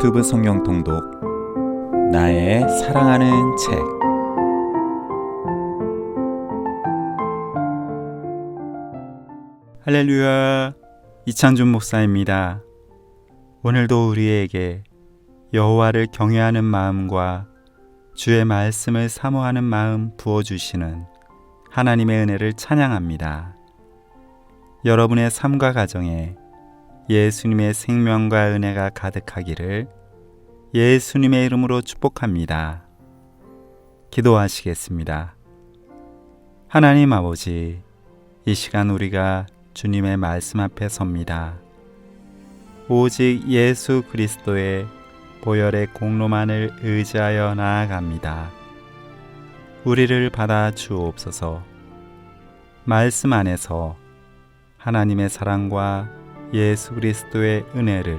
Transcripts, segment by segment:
유튜브 성경 통독 나의 사랑하는 책. 할렐루야, 이창준 목사입니다. 오늘도 우리에게 여호와를 경외하는 마음과 주의 말씀을 사모하는 마음 부어주시는 하나님의 은혜를 찬양합니다. 여러분의 삶과 가정에 예수님의 생명과 은혜가 가득하기를 예수님의 이름으로 축복합니다. 기도하시겠습니다. 하나님 아버지, 이 시간 우리가 주님의 말씀 앞에 섭니다. 오직 예수 그리스도의 보혈의 공로만을 의지하여 나아갑니다. 우리를 받아 주옵소서. 말씀 안에서 하나님의 사랑과 예수 그리스도의 은혜를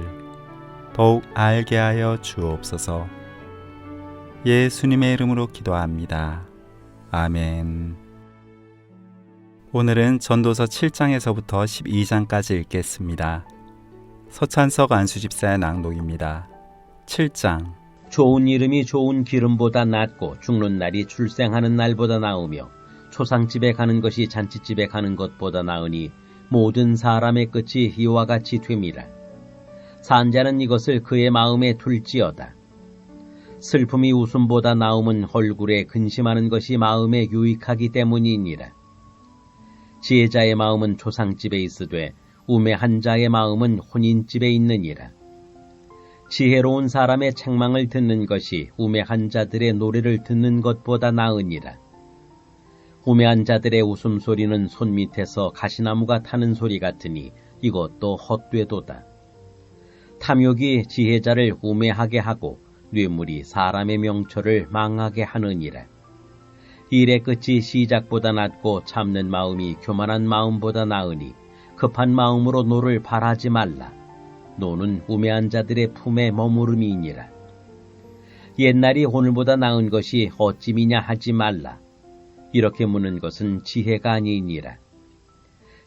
더욱 알게 하여 주옵소서. 예수님의 이름으로 기도합니다. 아멘. 오늘은 전도서 7장에서부터 12장까지 읽겠습니다. 서찬석 안수집사의 낭독입니다. 7장. 좋은 이름이 좋은 기름보다 낫고 죽는 날이 출생하는 날보다 나으며 초상집에 가는 것이 잔치집에 가는 것보다 나으니 모든 사람의 끝이 이와 같이 됨이라. 산자는 이것을 그의 마음에 둘지어다. 슬픔이 웃음보다 나음은 얼굴에 근심하는 것이 마음에 유익하기 때문이니라. 지혜자의 마음은 초상집에 있으되 우매한 자의 마음은 혼인집에 있느니라. 지혜로운 사람의 책망을 듣는 것이 우매한 자들의 노래를 듣는 것보다 나으니라. 우매한 자들의 웃음소리는 손밑에서 가시나무가 타는 소리 같으니 이것도 헛되도다. 탐욕이 지혜자를 우매하게 하고 뇌물이 사람의 명철을 망하게 하느니라. 일의 끝이 시작보다 낫고 참는 마음이 교만한 마음보다 나으니 급한 마음으로 노를 바라지 말라. 노는 우매한 자들의 품에 머무름이니라. 옛날이 오늘보다 나은 것이 어찌미냐 하지 말라. 이렇게 묻는 것은 지혜가 아니니라.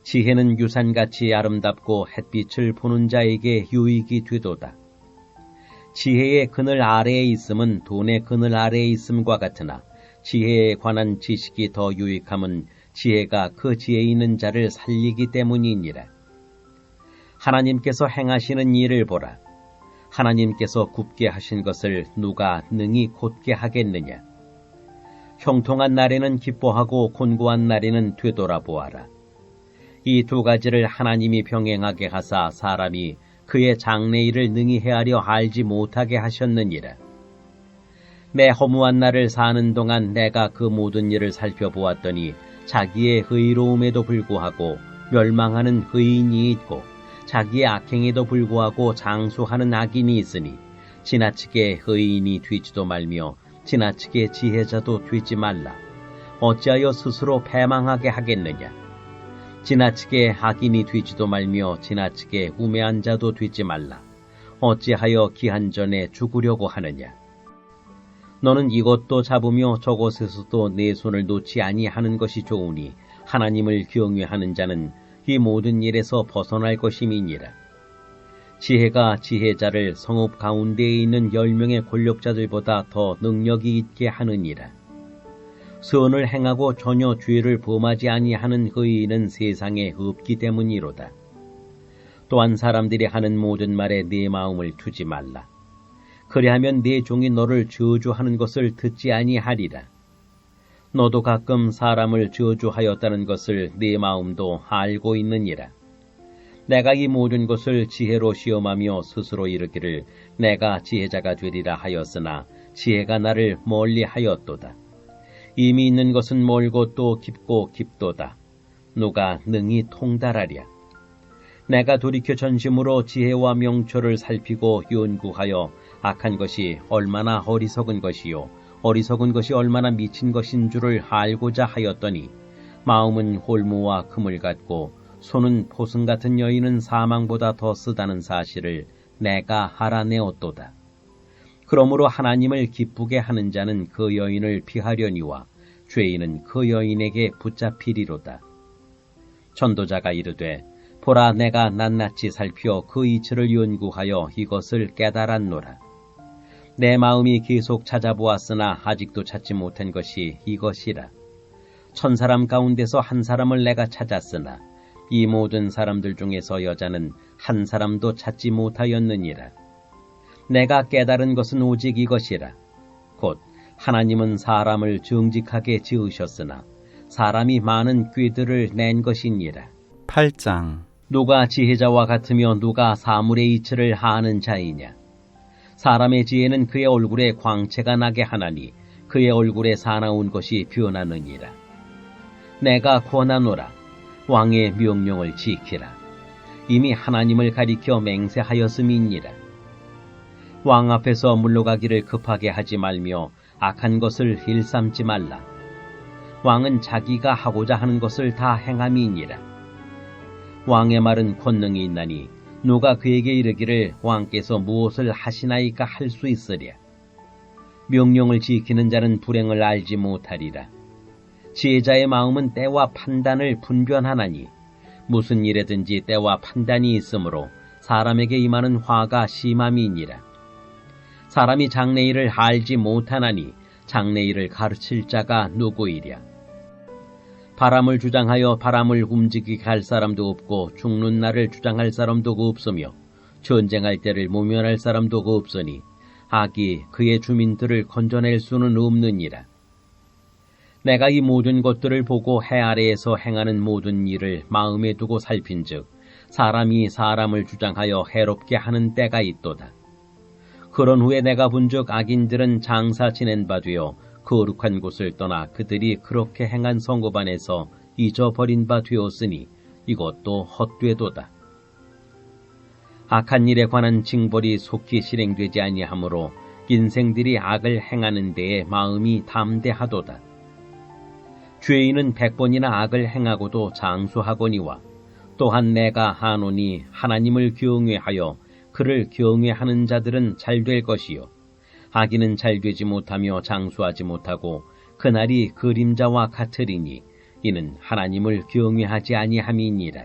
지혜는 유산같이 아름답고 햇빛을 보는 자에게 유익이 되도다. 지혜의 그늘 아래에 있음은 돈의 그늘 아래에 있음과 같으나 지혜에 관한 지식이 더 유익함은 지혜가 그 지혜 있는 자를 살리기 때문이니라. 하나님께서 행하시는 일을 보라. 하나님께서 굽게 하신 것을 누가 능히 곧게 하겠느냐. 형통한 날에는 기뻐하고 곤고한 날에는 되돌아보아라. 이 두 가지를 하나님이 병행하게 하사 사람이 그의 장래일을 능히 헤아려 알지 못하게 하셨느니라. 내 허무한 날을 사는 동안 내가 그 모든 일을 살펴보았더니 자기의 의로움에도 불구하고 멸망하는 의인이 있고 자기의 악행에도 불구하고 장수하는 악인이 있으니 지나치게 의인이 되지도 말며 지나치게 지혜자도 되지 말라. 어찌하여 스스로 패망하게 하겠느냐. 지나치게 악인이 되지도 말며 지나치게 우매한 자도 되지 말라. 어찌하여 기한 전에 죽으려고 하느냐. 너는 이것도 잡으며 저것에서도 내 손을 놓지 아니하는 것이 좋으니 하나님을 경외하는 자는 이 모든 일에서 벗어날 것임이니라. 지혜가 지혜자를 성읍 가운데에 있는 10명의 권력자들보다 더 능력이 있게 하느니라. 선을 행하고 전혀 죄를 범하지 아니하는 의인은 세상에 없기 때문이로다. 또한 사람들이 하는 모든 말에 네 마음을 두지 말라. 그리하면 네 종이 너를 저주하는 것을 듣지 아니하리라. 너도 가끔 사람을 저주하였다는 것을 네 마음도 알고 있느니라. 내가 이 모든 것을 지혜로 시험하며 스스로 이르기를 내가 지혜자가 되리라 하였으나 지혜가 나를 멀리 하였도다. 이미 있는 것은 멀고 또 깊고 깊도다. 누가 능히 통달하랴. 내가 돌이켜 전심으로 지혜와 명철을 살피고 연구하여 악한 것이 얼마나 어리석은 것이요 어리석은 것이 얼마나 미친 것인 줄을 알고자 하였더니 마음은 홀무와 그물 같고 손은 포승 같은 여인은 사망보다 더 쓰다는 사실을 내가 알아내었도다. 그러므로 하나님을 기쁘게 하는 자는 그 여인을 피하려니와 죄인은 그 여인에게 붙잡히리로다. 전도자가 이르되 보라 내가 낱낱이 살펴 그 이치를 연구하여 이것을 깨달았노라. 내 마음이 계속 찾아보았으나 아직도 찾지 못한 것이 이것이라. 1000사람 가운데서 한 사람을 내가 찾았으나 이 모든 사람들 중에서 여자는 한 사람도 찾지 못하였느니라. 내가 깨달은 것은 오직 이것이라. 곧 하나님은 사람을 정직하게 지으셨으나 사람이 많은 꾀들을 낸 것이니라. 8장. 누가 지혜자와 같으며 누가 사물의 이치를 아는 자이냐. 사람의 지혜는 그의 얼굴에 광채가 나게 하나니 그의 얼굴에 사나운 것이 변하느니라. 내가 권하노라. 왕의 명령을 지키라. 이미 하나님을 가리켜 맹세하였음이니라. 왕 앞에서 물러가기를 급하게 하지 말며 악한 것을 일삼지 말라. 왕은 자기가 하고자 하는 것을 다 행함이니라. 왕의 말은 권능이 있나니 누가 그에게 이르기를 왕께서 무엇을 하시나이까 할 수 있으랴. 명령을 지키는 자는 불행을 알지 못하리라. 지혜자의 마음은 때와 판단을 분별하나니 무슨 일에든지 때와 판단이 있으므로 사람에게 임하는 화가 심함이니라. 사람이 장래일을 알지 못하나니 장래일을 가르칠 자가 누구이랴. 바람을 주장하여 바람을 움직이게 할 사람도 없고 죽는 날을 주장할 사람도 없으며 전쟁할 때를 모면할 사람도 없으니 악이 그의 주민들을 건져낼 수는 없느니라. 내가 이 모든 것들을 보고 해 아래에서 행하는 모든 일을 마음에 두고 살핀즉 사람이 사람을 주장하여 해롭게 하는 때가 있도다. 그런 후에 내가 본즉 악인들은 장사 지낸 바 되어 거룩한 곳을 떠나 그들이 그렇게 행한 성읍 안에서 잊어버린 바 되었으니 이것도 헛되도다. 악한 일에 관한 징벌이 속히 실행되지 아니하므로 인생들이 악을 행하는 데에 마음이 담대하도다. 죄인은 100번이나 악을 행하고도 장수하거니와 또한 내가 하노니 하나님을 경외하여 그를 경외하는 자들은 잘될 것이요 악인은 잘되지 못하며 장수하지 못하고 그날이 그림자와 같으리니 이는 하나님을 경외하지 아니함이니라.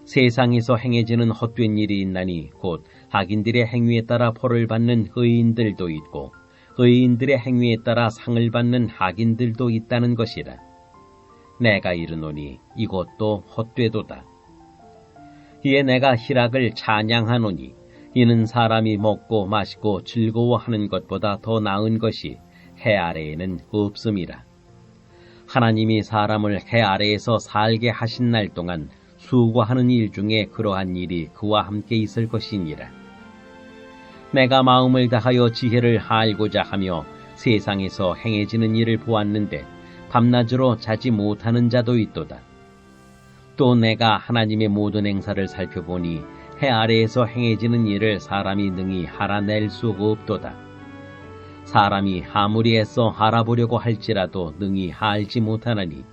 세상에서 행해지는 헛된 일이 있나니 곧 악인들의 행위에 따라 벌을 받는 의인들도 있고 의인들의 행위에 따라 상을 받는 악인들도 있다는 것이라. 내가 이르노니 이것도 헛되도다. 이에 내가 희락을 찬양하노니 이는 사람이 먹고 마시고 즐거워하는 것보다 더 나은 것이 해 아래에는 없음이라. 하나님이 사람을 해 아래에서 살게 하신 날 동안 수고하는 일 중에 그러한 일이 그와 함께 있을 것이니라. 내가 마음을 다하여 지혜를 알고자 하며 세상에서 행해지는 일을 보았는데 밤낮으로 자지 못하는 자도 있도다. 또 내가 하나님의 모든 행사를 살펴보니 해 아래에서 행해지는 일을 사람이 능히 알아낼 수가 없도다. 사람이 아무리 애써 알아보려고 할지라도 능히 알지 못하나니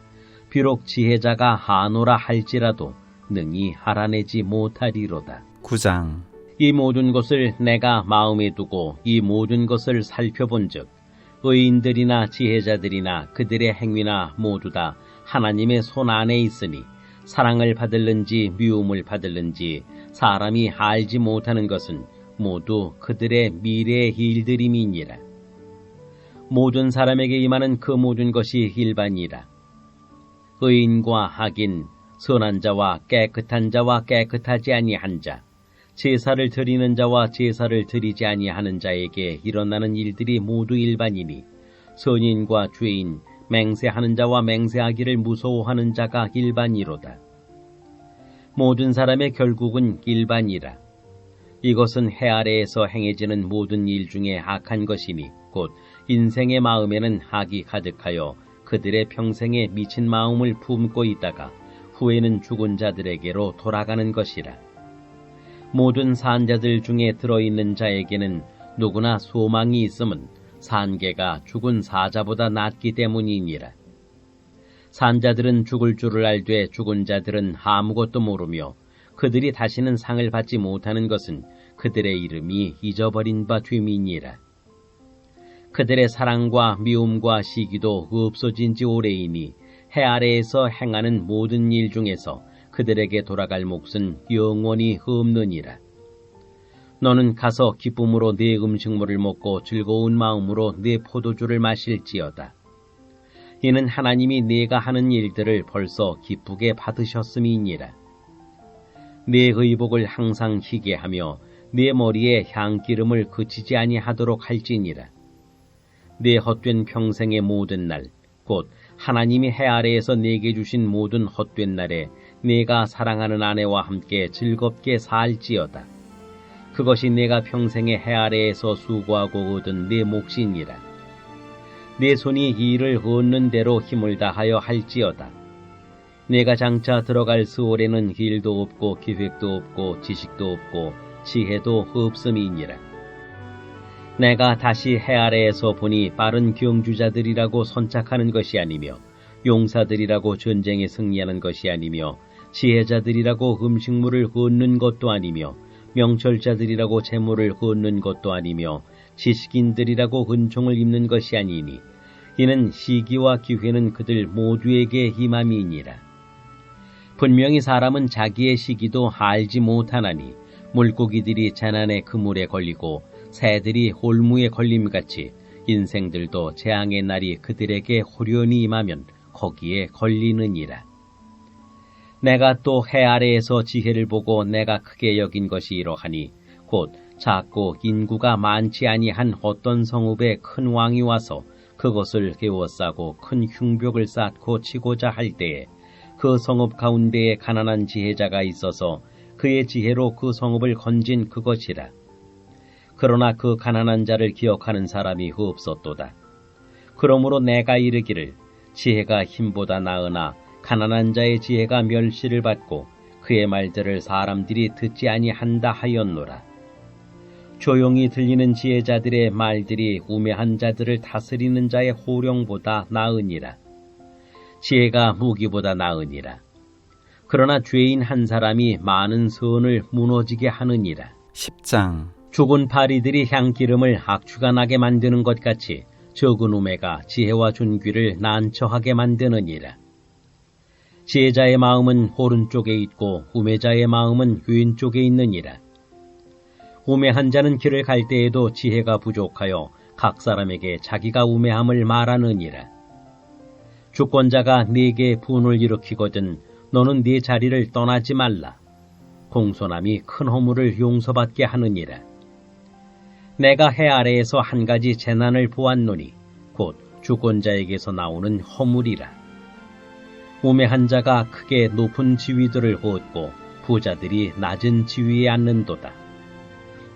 비록 지혜자가 아노라 할지라도 능히 알아내지 못하리로다. 9장. 이 모든 것을 내가 마음에 두고 이 모든 것을 살펴본즉 의인들이나 지혜자들이나 그들의 행위나 모두 다 하나님의 손 안에 있으니 사랑을 받을는지 미움을 받을는지 사람이 알지 못하는 것은 모두 그들의 미래의 일들임이니라. 모든 사람에게 임하는 그 모든 것이 일반이라. 의인과 악인, 선한 자와 깨끗한 자와 깨끗하지 아니한 자, 제사를 드리는 자와 제사를 드리지 아니하는 자에게 일어나는 일들이 모두 일반이니 선인과 죄인, 맹세하는 자와 맹세하기를 무서워하는 자가 일반이로다. 모든 사람의 결국은 일반이라. 이것은 해 아래에서 행해지는 모든 일 중에 악한 것이니 곧 인생의 마음에는 악이 가득하여 그들의 평생에 미친 마음을 품고 있다가 후에는 죽은 자들에게로 돌아가는 것이라. 모든 산자들 중에 들어있는 자에게는 누구나 소망이 있음은 산개가 죽은 사자보다 낫기 때문이니라. 산자들은 죽을 줄을 알되 죽은 자들은 아무것도 모르며 그들이 다시는 상을 받지 못하는 것은 그들의 이름이 잊어버린 바 됨이니라. 그들의 사랑과 미움과 시기도 없어진 지 오래이니 해 아래에서 행하는 모든 일 중에서 그들에게 돌아갈 몫은 영원히 없느니라. 너는 가서 기쁨으로 네 음식물을 먹고 즐거운 마음으로 네 포도주를 마실지어다. 이는 하나님이 네가 하는 일들을 벌써 기쁘게 받으셨음이니라. 네 의복을 항상 희게 하며 네 머리에 향기름을 그치지 아니하도록 할지니라. 네 헛된 평생의 모든 날, 곧 하나님이 해 아래에서 네게 주신 모든 헛된 날에 네가 사랑하는 아내와 함께 즐겁게 살지어다. 그것이 네가 평생의 해 아래에서 수고하고 얻은 네 몫이니라. 네 손이 이 일을 얻는 대로 힘을 다하여 할지어다. 네가 장차 들어갈 스올에는 길도 없고 기획도 없고 지식도 없고 지혜도 없음이니라. 내가 다시 해 아래에서 보니 빠른 경주자들이라고 선착하는 것이 아니며 용사들이라고 전쟁에 승리하는 것이 아니며 지혜자들이라고 음식물을 얻는 것도 아니며 명철자들이라고 재물을 얻는 것도 아니며 지식인들이라고 은총을 입는 것이 아니니 이는 시기와 기회는 그들 모두에게 임함이니라. 분명히 사람은 자기의 시기도 알지 못하나니 물고기들이 재난의 그물에 걸리고 새들이 홀무에 걸림같이 인생들도 재앙의 날이 그들에게 호련히 임하면 거기에 걸리느니라. 내가 또 해 아래에서 지혜를 보고 내가 크게 여긴 것이 이러하니 곧 작고 인구가 많지 아니한 어떤 성읍에 큰 왕이 와서 그것을 개워싸고 큰 흉벽을 쌓고 치고자 할 때에 그 성읍 가운데에 가난한 지혜자가 있어서 그의 지혜로 그 성읍을 건진 그것이라. 그러나 그 가난한 자를 기억하는 사람이 없었도다. 그러므로 내가 이르기를 지혜가 힘보다 나으나 가난한 자의 지혜가 멸시를 받고 그의 말들을 사람들이 듣지 아니한다 하였노라. 조용히 들리는 지혜자들의 말들이 우매한 자들을 다스리는 자의 호령보다 나으니라. 지혜가 무기보다 나으니라. 그러나 죄인 한 사람이 많은 선을 무너지게 하느니라. 10장 죽은 파리들이 향기름을 악취가 나게 만드는 것 같이 적은 우매가 지혜와 존귀를 난처하게 만드느니라. 지혜자의 마음은 오른쪽에 있고 우매자의 마음은 왼쪽에 있느니라. 우매한 자는 길을 갈 때에도 지혜가 부족하여 각 사람에게 자기가 우매함을 말하느니라. 주권자가 네게 분을 일으키거든 너는 네 자리를 떠나지 말라. 공손함이 큰 허물을 용서받게 하느니라. 내가 해 아래에서 한 가지 재난을 보았노니 곧 주권자에게서 나오는 허물이라. 우매한 자가 크게 높은 지위들을 얻고 부자들이 낮은 지위에 앉는도다.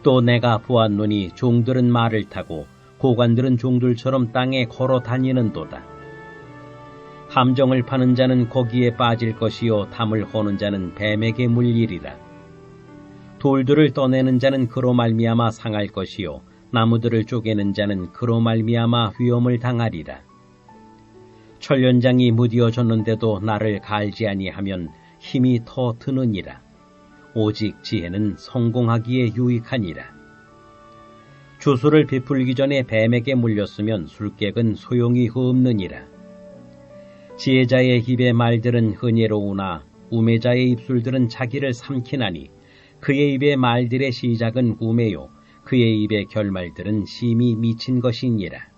또 내가 보았노니 종들은 말을 타고 고관들은 종들처럼 땅에 걸어 다니는도다. 함정을 파는 자는 거기에 빠질 것이요 담을 허는 자는 뱀에게 물리리라. 돌들을 떠내는 자는 그로 말미암아 상할 것이요 나무들을 쪼개는 자는 그로 말미암아 위험을 당하리라. 천련장이 무디어졌는데도 나를 갈지 아니하면 힘이 더 드느니라. 오직 지혜는 성공하기에 유익하니라. 주술을 베풀기 전에 뱀에게 물렸으면 술객은 소용이 없느니라. 지혜자의 입의 말들은 은혜로우나 우매자의 입술들은 자기를 삼키나니 그의 입의 말들의 시작은 우매요 그의 입의 결말들은 심히 미친 것이니라.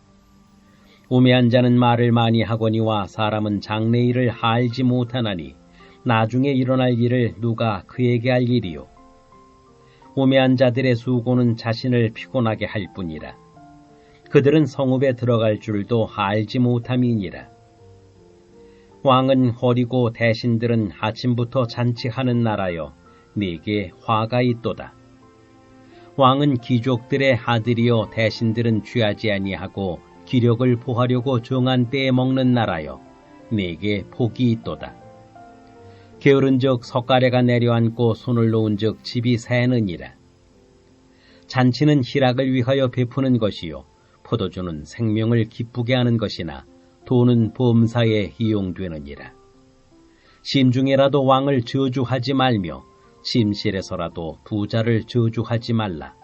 우매한 자는 말을 많이 하거니와 사람은 장래일을 알지 못하나니 나중에 일어날 일을 누가 그에게 알리리요. 우매한 자들의 수고는 자신을 피곤하게 할 뿐이라. 그들은 성읍에 들어갈 줄도 알지 못함이니라. 왕은 허리고 대신들은 아침부터 잔치하는 나라여 네게 화가 있도다. 왕은 귀족들의 아들이요 대신들은 취하지 아니하고 기력을 보하려고 정한 때에 먹는 나라여 네게 복이 있도다. 게으른즉 석가래가 내려앉고 손을 놓은즉 집이 새느니라. 잔치는 희락을 위하여 베푸는 것이요 포도주는 생명을 기쁘게 하는 것이나 돈은 범사에 이용되느니라. 심중에라도 왕을 저주하지 말며 심실에서라도 부자를 저주하지 말라.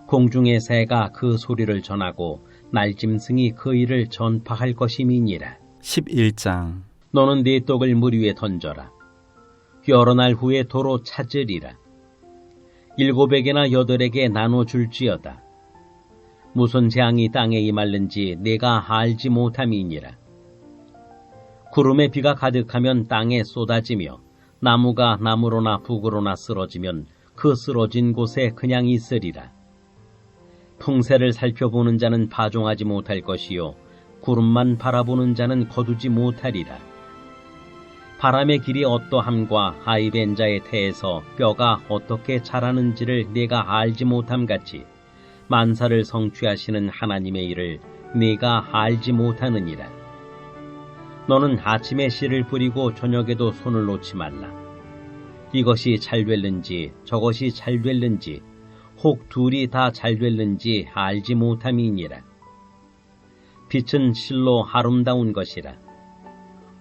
공중의 새가 그 소리를 전하고 날짐승이 그 일을 전파할 것임이니라. 11장 너는 네 떡을 물 위에 던져라. 여러 날 후에 도로 찾으리라. 7에게나 8에게 나눠줄지어다. 무슨 재앙이 땅에 임할는지 내가 알지 못함이니라. 구름에 비가 가득하면 땅에 쏟아지며 나무가 나무로나 북으로나 쓰러지면 그 쓰러진 곳에 그냥 있으리라. 풍세를 살펴보는 자는 파종하지 못할 것이요 구름만 바라보는 자는 거두지 못하리라. 바람의 길이 어떠함과 아이벤 자의 태에서 뼈가 어떻게 자라는지를 내가 알지 못함 같이 만사를 성취하시는 하나님의 일을 내가 알지 못하느니라. 너는 아침에 씨를 뿌리고 저녁에도 손을 놓지 말라. 이것이 잘 될는지 저것이 잘 될는지 혹 둘이 다 잘 될는지 알지 못함이니라. 빛은 실로 아름다운 것이라.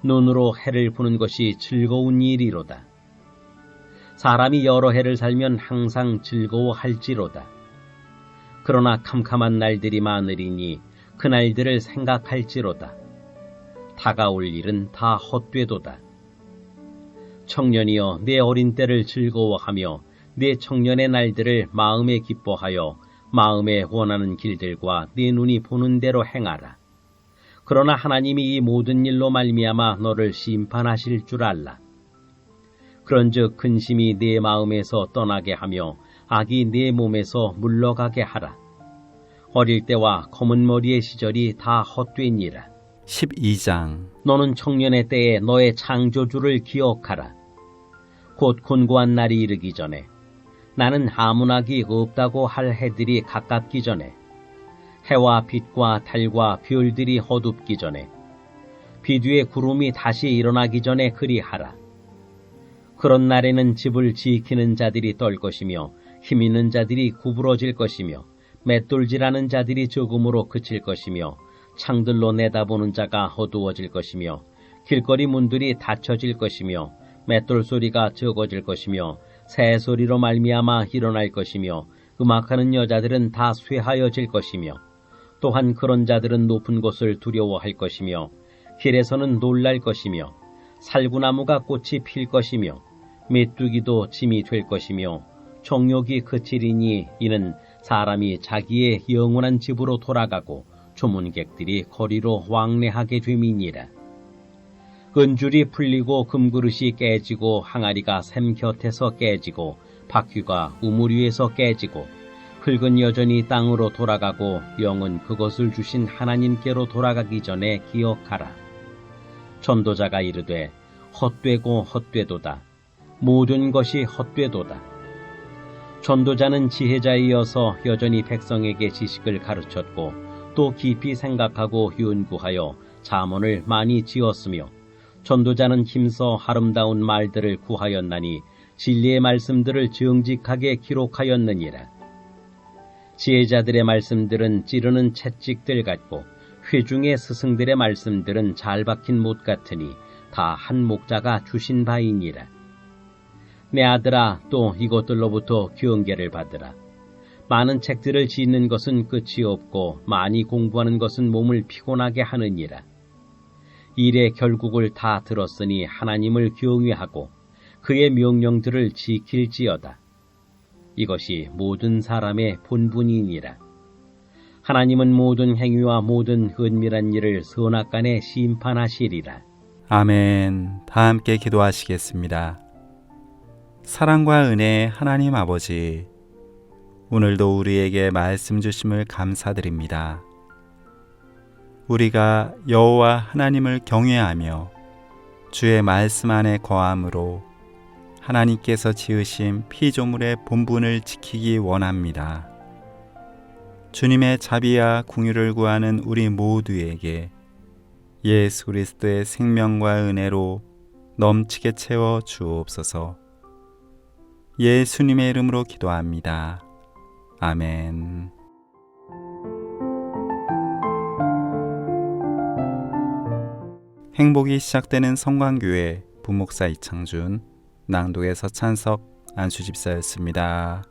눈으로 해를 보는 것이 즐거운 일이로다. 사람이 여러 해를 살면 항상 즐거워할지로다. 그러나 캄캄한 날들이 많으리니 그 날들을 생각할지로다. 다가올 일은 다 헛되도다. 청년이여 내 어린 때를 즐거워하며 내 청년의 날들을 마음에 기뻐하여 마음에 원하는 길들과 네 눈이 보는 대로 행하라. 그러나 하나님이 이 모든 일로 말미암아 너를 심판하실 줄 알라. 그런즉 근심이 네 마음에서 떠나게 하며 악이 네 몸에서 물러가게 하라. 어릴 때와 검은 머리의 시절이 다 헛되니라. 12장. 너는 청년의 때에 너의 창조주를 기억하라. 곧 곤고한 날이 이르기 전에 나는 아문학이 없다고 할 해들이 가깝기 전에 해와 빛과 달과 별들이 어둡기 전에 비 뒤에 구름이 다시 일어나기 전에 그리하라. 그런 날에는 집을 지키는 자들이 떨 것이며 힘 있는 자들이 구부러질 것이며 맷돌질하는 자들이 적음으로 그칠 것이며 창들로 내다보는 자가 어두워질 것이며 길거리 문들이 닫혀질 것이며 맷돌 소리가 적어질 것이며 새 소리로 말미암아 일어날 것이며 음악하는 여자들은 다 쇠하여질 것이며 또한 그런 자들은 높은 곳을 두려워할 것이며 길에서는 놀랄 것이며 살구나무가 꽃이 필 것이며 메뚜기도 짐이 될 것이며 정욕이 그치리니 이는 사람이 자기의 영원한 집으로 돌아가고 조문객들이 거리로 왕래하게 됨이니라. 은줄이 풀리고 금그릇이 깨지고 항아리가 샘 곁에서 깨지고 바퀴가 우물 위에서 깨지고 흙은 여전히 땅으로 돌아가고 영은 그것을 주신 하나님께로 돌아가기 전에 기억하라. 전도자가 이르되 헛되고 헛되도다. 모든 것이 헛되도다. 전도자는 지혜자이어서 여전히 백성에게 지식을 가르쳤고 또 깊이 생각하고 연구하여 잠언을 많이 지었으며 전도자는 힘써 아름다운 말들을 구하였나니 진리의 말씀들을 정직하게 기록하였느니라. 지혜자들의 말씀들은 찌르는 채찍들 같고 회중의 스승들의 말씀들은 잘 박힌 못 같으니 다 한 목자가 주신 바이니라. 내 아들아, 또 이것들로부터 경계를 받으라. 많은 책들을 짓는 것은 끝이 없고 많이 공부하는 것은 몸을 피곤하게 하느니라. 일의 결국을 다 들었으니 하나님을 경외하고 그의 명령들을 지킬지어다. 이것이 모든 사람의 본분이니라. 하나님은 모든 행위와 모든 은밀한 일을 선악간에 심판하시리라. 아멘. 다 함께 기도하시겠습니다. 사랑과 은혜의 하나님 아버지, 오늘도 우리에게 말씀 주심을 감사드립니다. 우리가 여호와 하나님을 경외하며 주의 말씀 안에 거함으로 하나님께서 지으신 피조물의 본분을 지키기 원합니다. 주님의 자비와 긍휼을 구하는 우리 모두에게 예수 그리스도의 생명과 은혜로 넘치게 채워 주옵소서. 예수님의 이름으로 기도합니다. 아멘. 행복이 시작되는 성광교회 부목사 이창준, 낭독의 서찬석 안수집사였습니다.